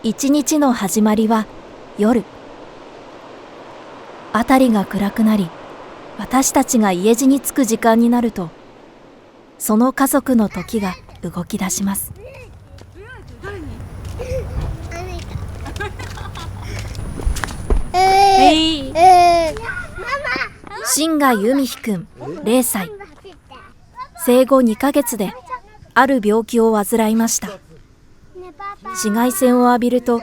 一日の始まりは夜。辺りが暗くなり、私たちが家路に着く時間になると、その家族の時が動き出します。新賀由美くん0歳。生後2ヶ月である病気を患いました。紫外線を浴びると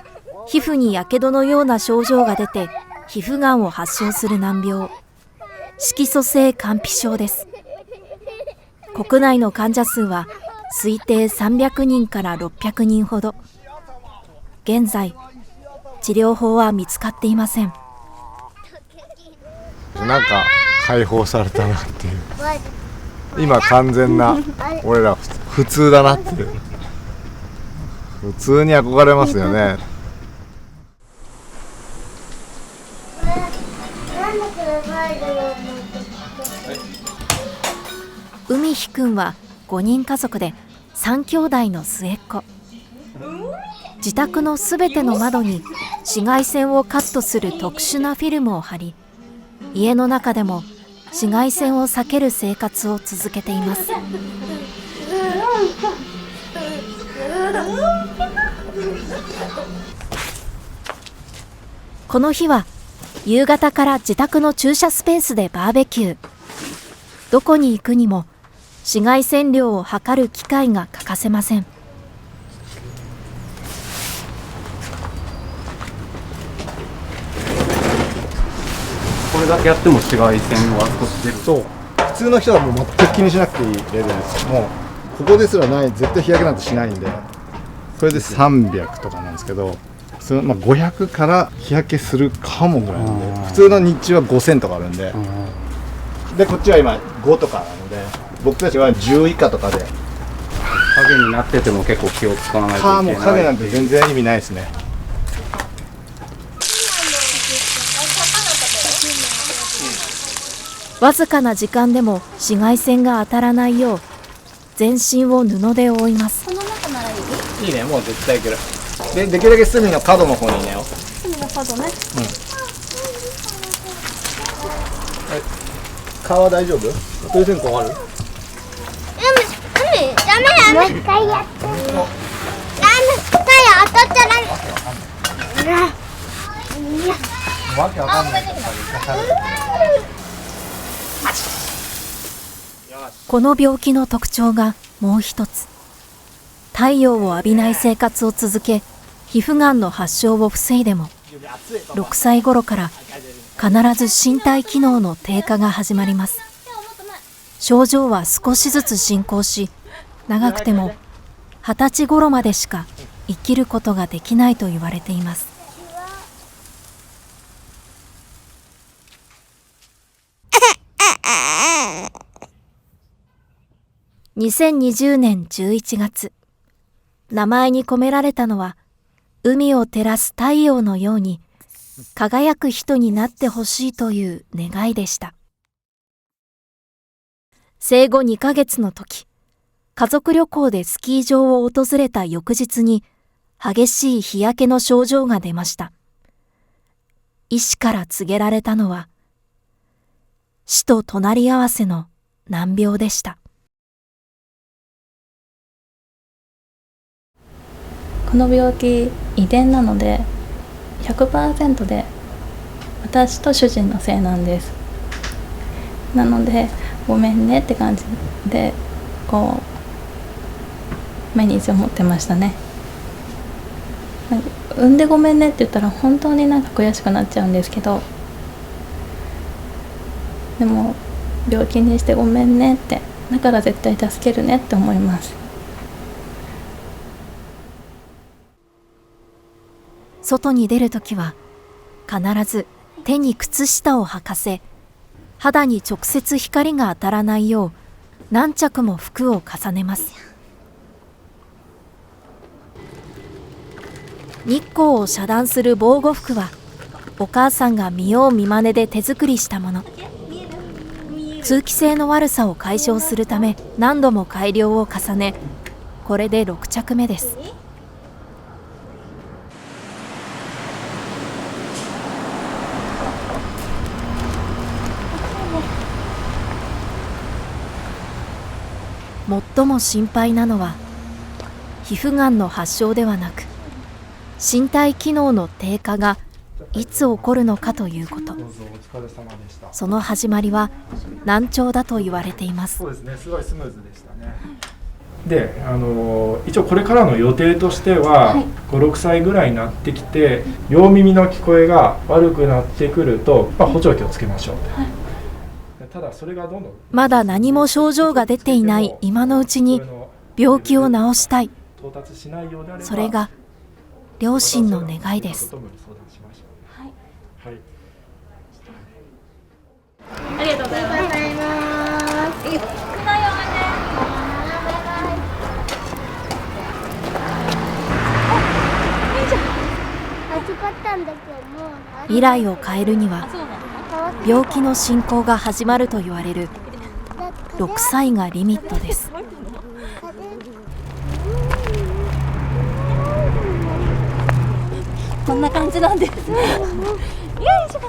皮膚にやけどのような症状が出て皮膚がんを発症する難病、色素性乾皮症です。国内の患者数は推定300人から600人ほど。現在治療法は見つかっていません。なんか解放されたなっていう、今完全な俺ら普通だなっていう、普通に憧れますよね。海陽くんは5人家族で3兄弟の末っ子。自宅のすべての窓に紫外線をカットする特殊なフィルムを貼り、家の中でも紫外線を避ける生活を続けています。この日は夕方から自宅の駐車スペースでバーベキュー。どこに行くにも紫外線量を測る機械が欠かせません。これだけやっても紫外線は少し出る。そう、普通の人はもう全く気にしなくていいレベルです。もうここですらない、絶対日焼けなんてしないんで、これで300とかなんですけど、普通の、500から日焼けするかもぐらいなんで、普通の日中は5000とかあるんで、でこっちは今5とかなので、僕たちは10以下とかで影になってても結構気を使わないといけない。もう影なんて全然意味ないですね。わずかな時間でも紫外線が当たらないよう全身を布で覆います。この中ならいい？いいね、もう絶対いける。で、できるだけ隅の角の方にいなよ。隅の角ね。顔大丈夫？そういう線香ある？ダメ。もう一回やって。ダメ。当たっちゃダメ。わけわかんない。この病気の特徴がもう一つ。太陽を浴びない生活を続け、皮膚がんの発症を防いでも、6歳頃から必ず身体機能の低下が始まります。症状は少しずつ進行し、長くても20歳頃までしか生きることができないと言われています。2020年11月、名前に込められたのは、海を照らす太陽のように輝く人になってほしいという願いでした。生後2ヶ月の時、家族旅行でスキー場を訪れた翌日に激しい日焼けの症状が出ました。医師から告げられたのは、死と隣り合わせの難病でした。この病気遺伝なので 100% で私と主人のせいなんです。なのでごめんねって感じでこう毎日思ってましたね。産んでごめんねって言ったら本当になんか悔しくなっちゃうんですけど、でも病気にしてごめんねって、だから絶対助けるねって思います。外に出るときは必ず手に靴下を履かせ、肌に直接光が当たらないよう何着も服を重ねます。日光を遮断する防護服はお母さんが見よう見まねで手作りしたもの。通気性の悪さを解消するため何度も改良を重ね、これで6着目です。最も心配なのは皮膚がんの発症ではなく、身体機能の低下がいつ起こるのかということ。その始まりは難聴だと言われています。そうですね、すごいスムーズでしたね。で、一応これからの予定としては、5、6歳ぐらいになってきて両耳の聞こえが悪くなってくると、補聴器をつけましょう。ただそれがどんどんまだ何も症状が出ていない今のうちに病気を治したい。それが両親の願いです。ありがとうございます。未来を変えるには病気の進行が始まると言われる6歳がリミットです。こんな感じなんです。よいしょ。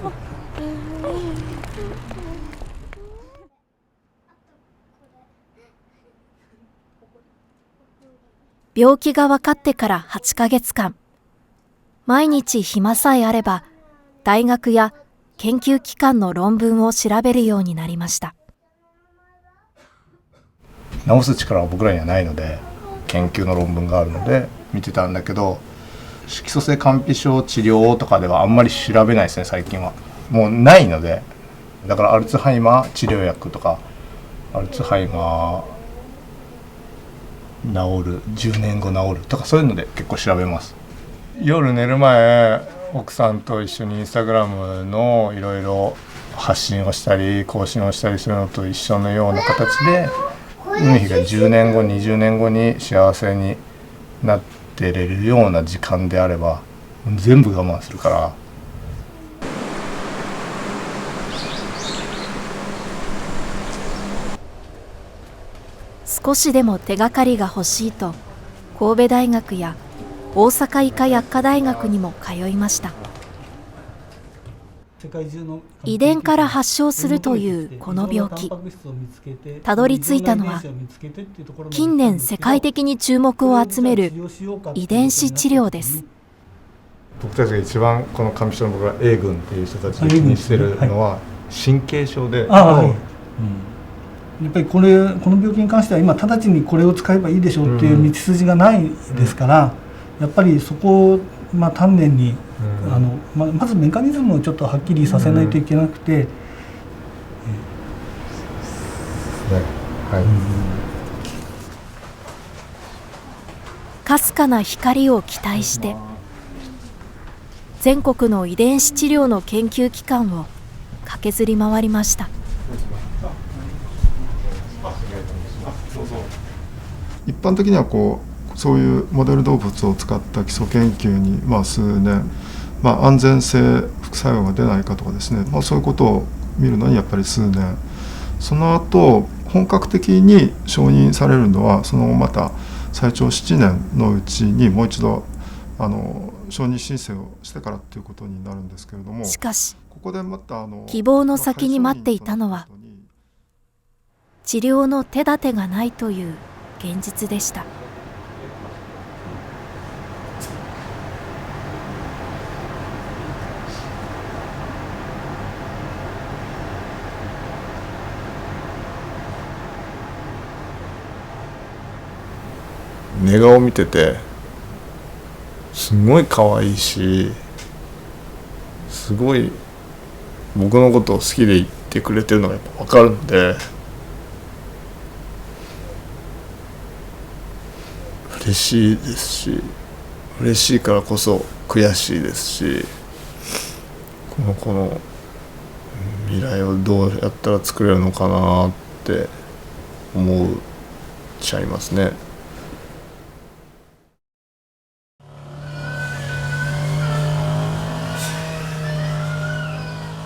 病気が分かってから8ヶ月間、毎日暇さえあれば大学や研究機関の論文を調べるようになりました。治す力は僕らにはないので、研究の論文があるので見てたんだけど、色素性乾皮症治療とかではあんまり調べないですね、最近は。もうないので、だからアルツハイマー治療薬とか、アルツハイマー治る、10年後治るとか、そういうので結構調べます。夜寝る前、奥さんと一緒にインスタグラムのいろいろ発信をしたり更新をしたりするのと一緒のような形で、海陽が10年後20年後に幸せになってれるような時間であれば全部我慢するから。少しでも手がかりが欲しいと神戸大学や大阪医科薬科大学にも通いました。遺伝から発症するというこの病気、たどり着いたのは近年世界的に注目を集める遺伝子治療です。僕たちが一番この上下の僕が A 群っていう人たちで気にしてるのは神経症で、やっぱりこの病気に関しては今直ちにこれを使えばいいでしょうっていう道筋がないですから、やっぱりそこを丹念にまずメカニズムをちょっとはっきりさせないといけなくて、かすかな光を期待して全国の遺伝子治療の研究機関を駆けずり回りました。一般的にはそういうモデル動物を使った基礎研究に数年、安全性副作用が出ないかとかですね、そういうことを見るのにやっぱり数年、その後本格的に承認されるのはそのまた最長7年のうちにもう一度承認申請をしてからということになるんですけれども、しかしここでまた希望の先に待っていたのは治療の手立てがないという現実でした。寝顔見ててすごい可愛いし、すごい僕のことを好きでいてくれてるのがやっぱ分かるので、嬉しいですし、嬉しいからこそ悔しいですし、この子の未来をどうやったら作れるのかなって思っちゃいますね。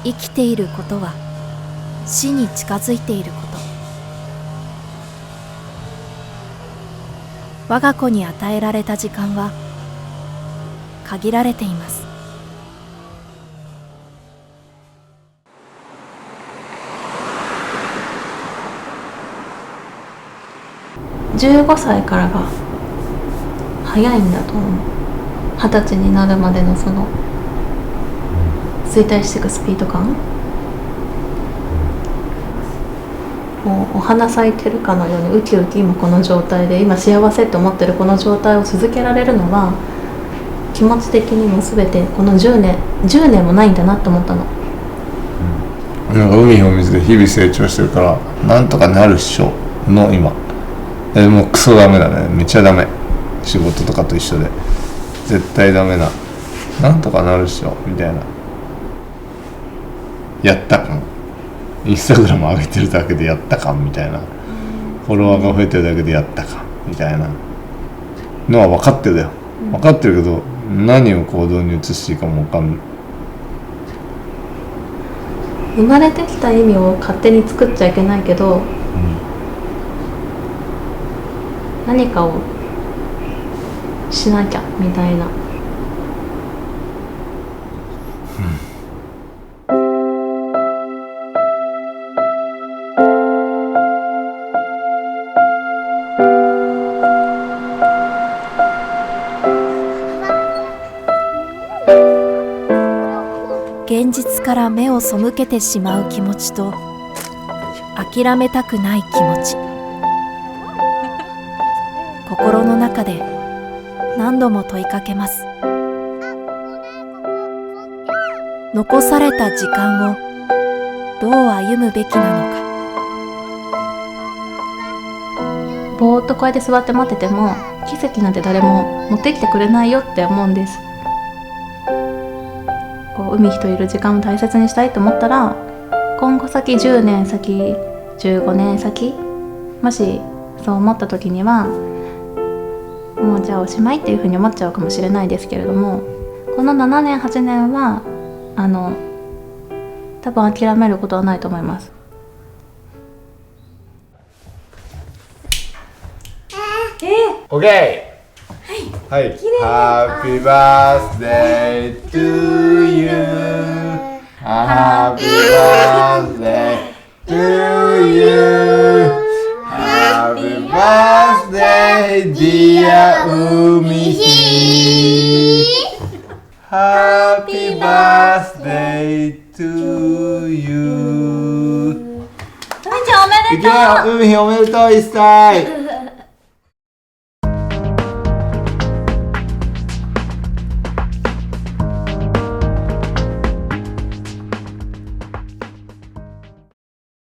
生きていることは死に近づいていること。我が子に与えられた時間は限られています。15歳からが早いんだと思う。20歳になるまでのその衰退していくスピード感、もうお花咲いてるかのようにウキウキ今この状態で今幸せって思ってるこの状態を続けられるのは気持ち的にも全てこの10年もないんだなって思ったの。なんか海を水で日々成長してるからなんとかなるっしょの今。もうクソダメだね。めっちゃダメ。仕事とかと一緒で絶対ダメな、なんとかなるっしょみたいな、やった感、インスタグラム上げてるだけでやった感みたいな、フォロワーが増えてるだけでやった感みたいなのは分かってるよ。分かってるけど何を行動に移していいかも分かんない。生まれてきた意味を勝手に作っちゃいけないけど、何かをしなきゃみたいな。現実から目を背けてしまう気持ちと諦めたくない気持ち、心の中で何度も問いかけます。残された時間をどう歩むべきなのか。ぼーっとこうやって座って待ってても奇跡なんて誰も持ってきてくれないよって思うんです。こう海人いる時間を大切にしたいと思ったら、今後先10年先15年先、もしそう思った時にはもうじゃあおしまいっていうふうに思っちゃうかもしれないですけれども、この7年8年は多分諦めることはないと思います。オッケー。はい。Happy birthday to you. Happy birthday to you. Happy birthday dear 海日。Happy birthday to you. 海ちゃんおめでとう。海日おめでとう1歳。